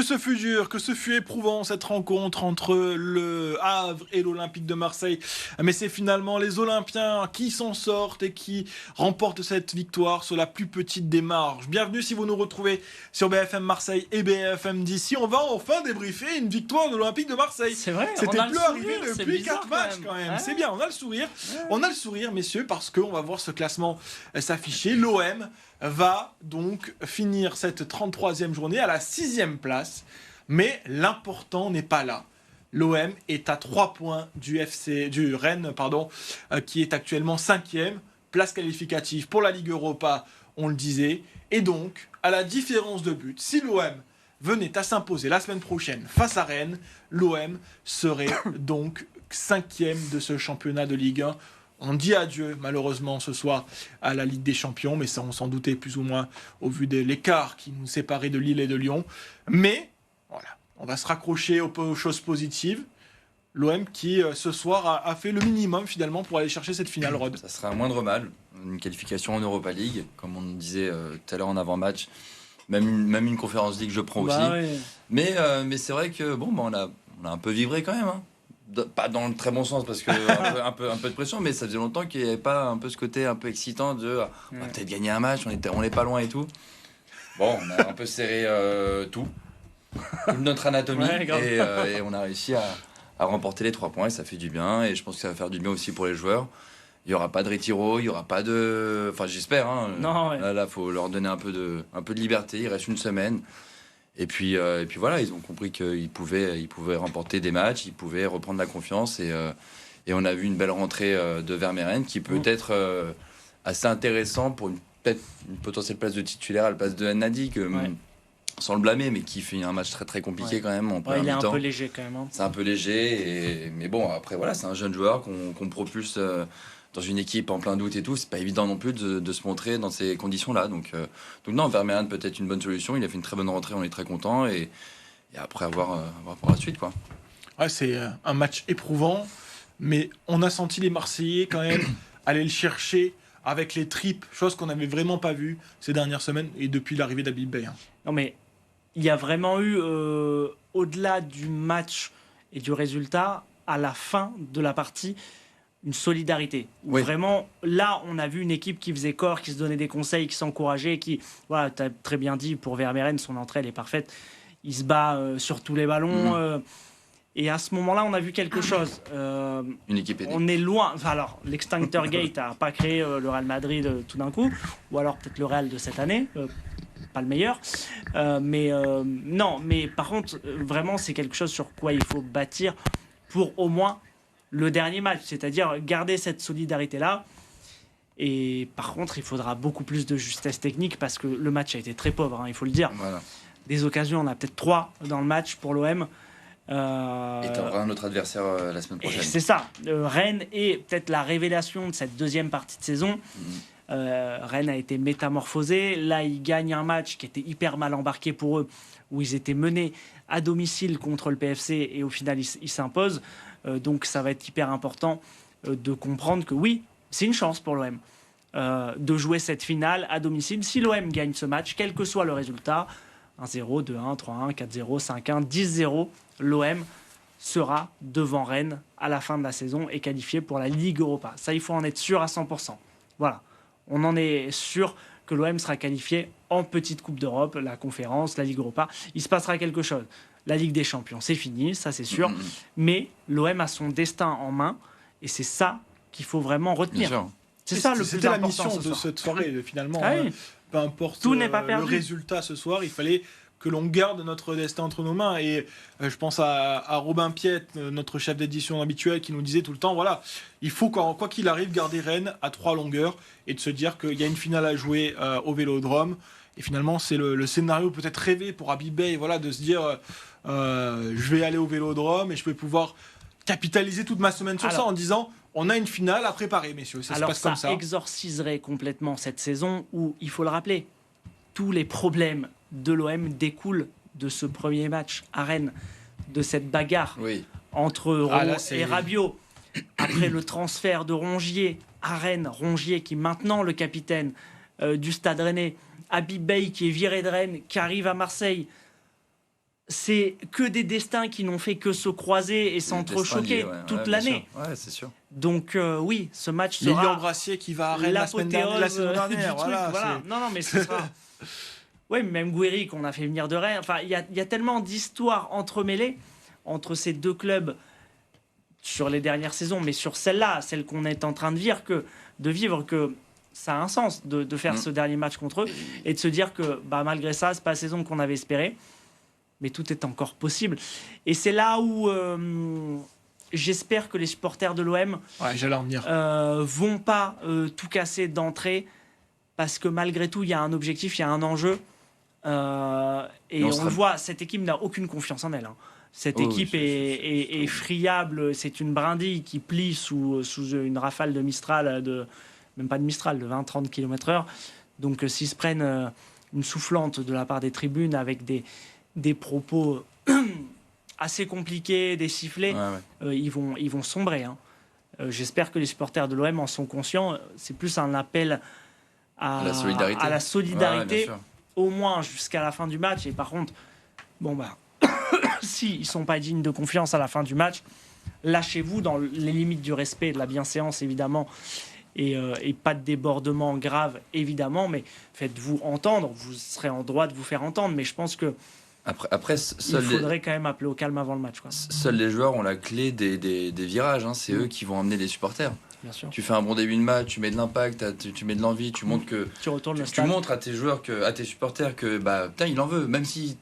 ce fut dur, que ce fut éprouvant cette rencontre entre le Havre et l'Olympique de Marseille. Mais c'est finalement les Olympiens qui s'en sortent et qui remportent cette victoire sur la plus petite des marges. Bienvenue si vous nous retrouvez sur BFM Marseille et BFM d'ici. On va enfin débriefer une victoire de l'Olympique de Marseille. C'est vrai, c'était plus arrivé depuis bizarre, 4 matchs quand même. Ouais. C'est bien, on a le sourire. Ouais. On a le sourire, messieurs, parce qu'on va voir ce classement s'afficher. L'OM va donc finir cette 33e journée à la 6e place. Mais l'important n'est pas là. L'OM est à 3 points du Rennes, qui est actuellement 5e, place qualificative pour la Ligue Europa, on le disait. Et donc, à la différence de but, si l'OM venait à s'imposer la semaine prochaine face à Rennes, l'OM serait donc 5e de ce championnat de Ligue 1. On dit adieu, malheureusement, ce soir à la Ligue des Champions, mais ça, on s'en doutait plus ou moins au vu de l'écart qui nous séparait de Lille et de Lyon. Mais, voilà, on va se raccrocher aux choses positives. L'OM qui, ce soir, a fait le minimum, finalement, pour aller chercher cette finale, Rod. Ça serait un moindre mal, une qualification en Europa League, comme on disait tout à l'heure en avant-match. Même une conférence League, je prends aussi. Ouais. Mais c'est vrai que, on a un peu vibré quand même, hein. Pas dans le très bon sens parce que un peu de pression, mais ça faisait longtemps qu'il n'y avait pas un peu ce côté un peu excitant de on va peut-être gagner un match, on est pas loin et tout. Bon, on a un peu serré toute notre anatomie et on a réussi à remporter les 3 points et ça fait du bien et je pense que ça va faire du bien aussi pour les joueurs. Il n'y aura pas de retiro, il n'y aura pas de... Enfin, j'espère. Hein. Non, ouais. Là, faut leur donner un peu de liberté. Il reste une semaine. Et puis voilà, ils ont compris qu'ils pouvaient remporter des matchs, ils pouvaient reprendre la confiance. Et on a vu une belle rentrée de Vermeeren qui peut être assez intéressant pour une potentielle place de titulaire à la place de Nadi, sans le blâmer, mais qui fait un match très très compliqué quand même. Il est un peu léger quand même. Hein. C'est un peu léger, mais bon, après voilà, c'est un jeune joueur qu'on propulse dans une équipe en plein doute et tout. C'est pas évident non plus de se montrer dans ces conditions-là. Donc non, Vermeeren peut être une bonne solution. Il a fait une très bonne rentrée, on est très content et après avoir pour la suite, quoi. Ouais, c'est un match éprouvant, mais on a senti les Marseillais quand même aller le chercher avec les tripes, chose qu'on n'avait vraiment pas vue ces dernières semaines et depuis l'arrivée d'Habib Beye. Non mais il y a vraiment eu, au-delà du match et du résultat, à la fin de la partie, une solidarité. Oui. Vraiment, là, on a vu une équipe qui faisait corps, qui se donnait des conseils, qui s'encourageait, qui, voilà, tu as très bien dit, pour Vermeeren, son entrée, elle est parfaite. Il se bat sur tous les ballons. Et à ce moment-là, on a vu quelque chose. Une équipe aidée. On est loin. Enfin, alors, l'Extincteur Gate n'a pas créé le Real Madrid tout d'un coup, ou alors peut-être le Real de cette année. Pas le meilleur. Non, mais par contre, vraiment, c'est quelque chose sur quoi il faut bâtir pour au moins le dernier match, c'est-à-dire garder cette solidarité-là. Et par contre, il faudra beaucoup plus de justesse technique parce que le match a été très pauvre, hein, il faut le dire. Voilà. Des occasions, on a peut-être 3 dans le match pour l'OM. Et t'auras un autre adversaire la semaine prochaine. C'est ça. Rennes est peut-être la révélation de cette deuxième partie de saison. Rennes a été métamorphosé. Là, ils gagnent un match qui était hyper mal embarqué pour eux, où ils étaient menés à domicile contre le PFC et au final, ils s'imposent. Donc, ça va être hyper important de comprendre que oui, c'est une chance pour l'OM de jouer cette finale à domicile. Si l'OM gagne ce match, quel que soit le résultat, 1-0, 2-1, 3-1, 4-0, 5-1, 10-0, l'OM sera devant Rennes à la fin de la saison et qualifié pour la Ligue Europa. Ça, il faut en être sûr à 100%. Voilà. On en est sûr que l'OM sera qualifié en petite Coupe d'Europe, la conférence, la Ligue Europa. Il se passera quelque chose. La Ligue des Champions, c'est fini, ça c'est sûr. Mais l'OM a son destin en main et c'est ça qu'il faut vraiment retenir. C'est ça le plus C'était important. C'était la mission de cette soirée, finalement. Peu importe tout n'est pas perdu. Le résultat ce soir, il fallait que l'on garde notre destin entre nos mains. Et je pense à Robin Piette, notre chef d'édition habituel, qui nous disait tout le temps, voilà, il faut, quoi qu'il arrive, garder Rennes à 3 longueurs et de se dire qu'il y a une finale à jouer au Vélodrome. Et finalement, c'est le scénario peut-être rêvé pour Habib Beye, voilà, de se dire, je vais aller au Vélodrome et je vais pouvoir capitaliser toute ma semaine sur ça en disant, on a une finale à préparer, messieurs. Ça se passe comme ça. Alors, ça exorciserait complètement cette saison où, il faut le rappeler, tous les problèmes de l'OM découlent de ce premier match à Rennes, de cette bagarre entre Roux et Rabiot. Après le transfert de Rongier à Rennes, Rongier qui est maintenant le capitaine du Stade Rennais, Habib Beye qui est viré de Rennes, qui arrive à Marseille. c'est que des destins qui n'ont fait que se croiser et s'entrechoquer toute l'année. Ouais, c'est sûr. Donc oui, ce match sera Lilian Brassier qui va à Rennes la saison dernière. Voilà. Non, mais ce sera... Oui, même Guéry qu'on a fait venir de Rennes. Enfin, il y a tellement d'histoires entremêlées entre ces deux clubs sur les dernières saisons, mais sur celle-là, celle qu'on est en train de vivre, que ça a un sens de faire ce dernier match contre eux et de se dire que malgré ça, c'est pas la saison qu'on avait espéré, mais tout est encore possible. Et c'est là où j'espère que les supporters de l'OM vont pas tout casser d'entrée, parce que malgré tout, il y a un objectif, il y a un enjeu. Et on le voit, cette équipe n'a aucune confiance en elle. Cette équipe est friable, c'est une brindille qui plie sous une rafale de Mistral, même pas de Mistral, de 20-30 km/h. Donc s'ils se prennent une soufflante de la part des tribunes avec des propos assez compliqués, des sifflets, ils vont sombrer. J'espère que les supporters de l'OM en sont conscients. C'est plus un appel à la solidarité, au moins jusqu'à la fin du match. Et par contre, s'ils ne sont pas dignes de confiance à la fin du match, lâchez-vous dans les limites du respect et de la bienséance, évidemment, et pas de débordement grave, évidemment, mais faites-vous entendre. Vous serez en droit de vous faire entendre, mais je pense que Après, il faudrait quand même appeler au calme avant le match. Seuls les joueurs ont la clé des virages. C'est eux qui vont emmener les supporters. Bien sûr. Tu fais un bon début de match, tu mets de l'impact, tu mets de l'envie, tu montres que tu montres à tes joueurs, à tes supporters que putain, il en veut, même si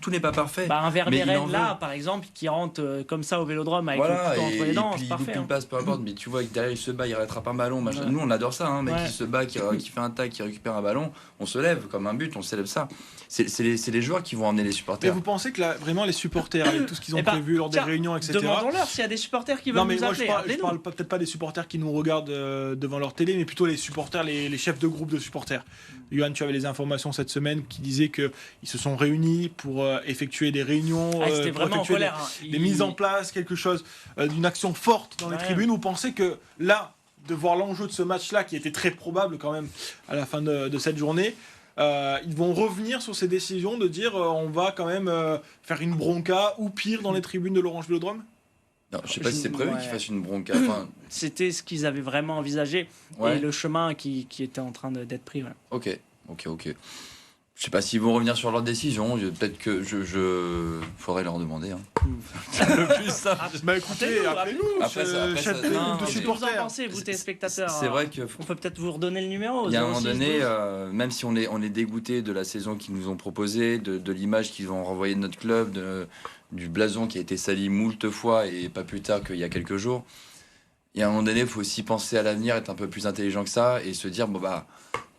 tout n'est pas parfait. Un Verberen là, par exemple, qui rentre comme ça au Vélodrome avec le couteau entre les dents, c'est parfait. Il passe, peu importe, mais tu vois que derrière il se bat, il rattrape un ballon. Nous on adore ça, un mec qui se bat, qui fait un tac, qui récupère un ballon, on se lève comme un but, on célèbre ça. C'est les joueurs qui vont emmener les supporters. Mais vous pensez que vraiment les supporters, avec tout ce qu'ils ont prévu lors des réunions, etc. Demandons-leur s'il y a des supporters qui veulent nous appeler. Je parle peut-être pas des supporters qui nous regardent devant leur télé, mais plutôt les supporters, les chefs de groupe de supporters. Johan, tu avais les informations cette semaine qui disaient qu'ils se sont réunis pour effectuer des réunions, pour effectuer des mises en place, quelque chose, d'une action forte dans les tribunes. Vous pensez que là, de voir l'enjeu de ce match-là, qui était très probable quand même à la fin de cette journée, ils vont revenir sur ces décisions de dire on va quand même faire une bronca ou pire dans les tribunes de l'Orange Vélodrome? Non, je sais pas si c'est prévu qu'ils fassent une bronca. C'était ce qu'ils avaient vraiment envisagé et le chemin qui était en train d'être pris. Ok. Je sais pas s'ils vont revenir sur leur décision. Peut-être que faudrait leur demander. Le plus simple. Écoutez, appelez-nous. Qu'est-ce que vous en pensez, vous téléspectateurs? C'est vrai que on peut peut-être vous redonner le numéro. Il y a un moment donné, même si on est dégoûté de la saison qu'ils nous ont proposée, de l'image qu'ils ont renvoyée de notre club, du blason qui a été sali moult fois et pas plus tard qu'il y a quelques jours. Il y a un moment donné, il faut aussi penser à l'avenir, être un peu plus intelligent que ça et se dire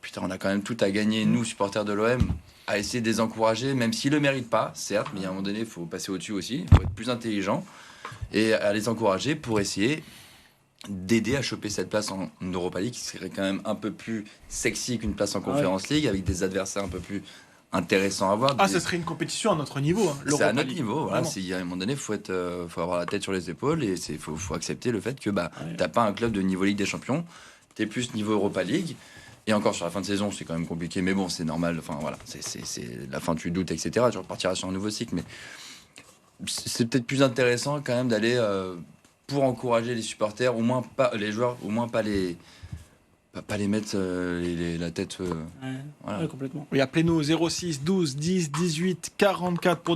putain, on a quand même tout à gagner, nous, supporters de l'OM, à essayer de les encourager, même s'ils ne le méritent pas, certes, mais il y a un moment donné, il faut passer au-dessus aussi, il faut être plus intelligent et à les encourager pour essayer d'aider à choper cette place en Europa League, qui serait quand même un peu plus sexy qu'une place en Conference League, avec des adversaires un peu plus intéressants à voir. Ça serait une compétition à notre niveau. C'est à notre niveau. Voilà. À un moment donné, il faut avoir la tête sur les épaules et il faut accepter le fait que tu n'as pas un club de niveau Ligue des Champions, tu es plus niveau Europa League. Et encore sur la fin de saison, c'est quand même compliqué, mais bon, c'est normal. Enfin voilà, c'est la fin, tu doutes, etc. Tu repartiras sur un nouveau cycle, mais c'est peut-être plus intéressant quand même d'aller pour encourager les supporters, au moins pas les joueurs, au moins pas les mettre la tête. Complètement. Oui, appelez-nous au 06 12 10 18 44 pour